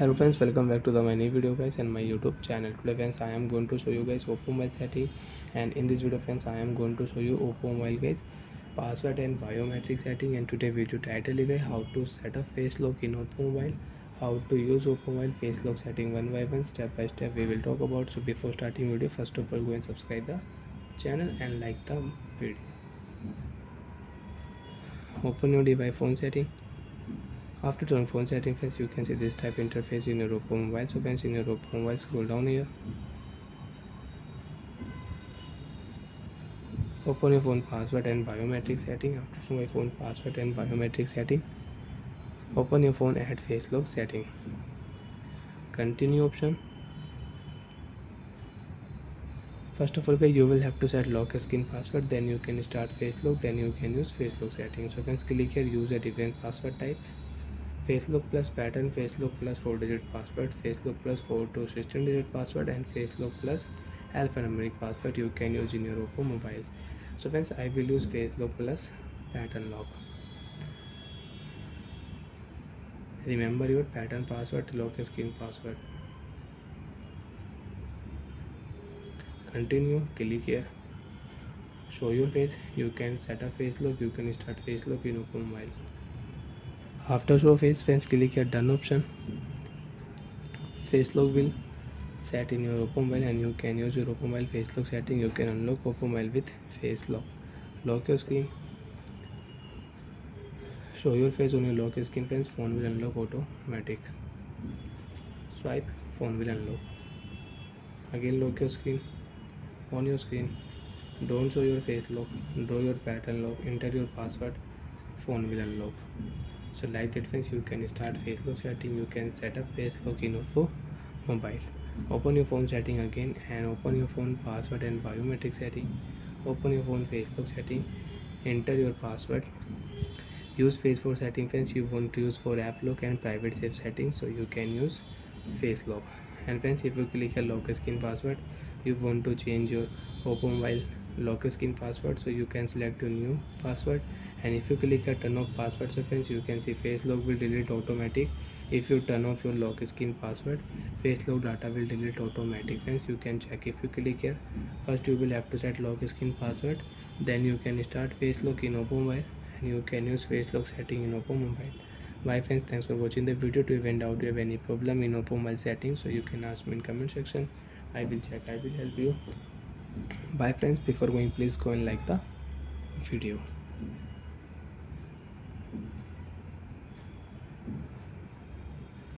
Hello friends, welcome back to my new video guys and my YouTube channel. Today friends, I am going to show you guys oppo mobile setting, and in this video friends, I am going to show you oppo mobile guys password and biometric setting. And today video title is how to set up face lock in oppo mobile, how to use oppo mobile face lock setting one by one, step by step we will talk about. So before starting video, first of all go and subscribe the channel and like the video. Open your device phone setting. After turn phone setting friends, you can see this type interface in your oppo mobile. So friends, in your oppo mobile, scroll down here, open your phone password and biometric setting. After my phone password and biometric setting, open your phone add face lock setting, continue option. First of all guys, you will have to set lock screen password, then you can start face lock, then you can use face lock setting. So friends, click here, use a different password type, face lock plus pattern, face lock plus 4-digit password, face lock plus 4 to 16-digit password, and face lock plus alphanumeric password you can use in your oppo mobile. So friends, I will use face lock plus pattern lock. Remember your pattern password, lock screen password. Continue, click here, show your face. You can set up face lock, you can start face lock in oppo mobile. After show face, friends, click here done option. Face lock will set in your oppo mobile and you can use your oppo mobile face lock setting. You can unlock oppo mobile with face lock. Lock your screen, show your face on your lock screen friends, phone will unlock automatic. Swipe, phone will unlock. Again lock your screen, on your screen, don't show your face lock, draw your pattern lock, enter your password, phone will unlock. So like that friends, you can start face lock setting, you can set up face lock in oppo mobile. Open your phone setting again and open your phone password and biometric setting. Open your phone face lock setting, enter your password, use face for setting friends. You want to use for app lock and private safe settings, so you can use face lock. And friends, if you click a lock screen password, you want to change your oppo mobile lock screen password, so you can select a new password. And if you click a turn off password, so friends, you can see face lock will delete automatic. If you turn off your lock screen password, face lock data will delete automatic friends. You can check. If you click here, first you will have to set lock screen password, then you can start face lock in oppo mobile and you can use face lock setting in oppo mobile. Bye friends, thanks for watching the video. To find out if you have any problem in oppo mobile settings, so you can ask me in comment section. I will check, I will help you. Bye friends, before going please go and like the video.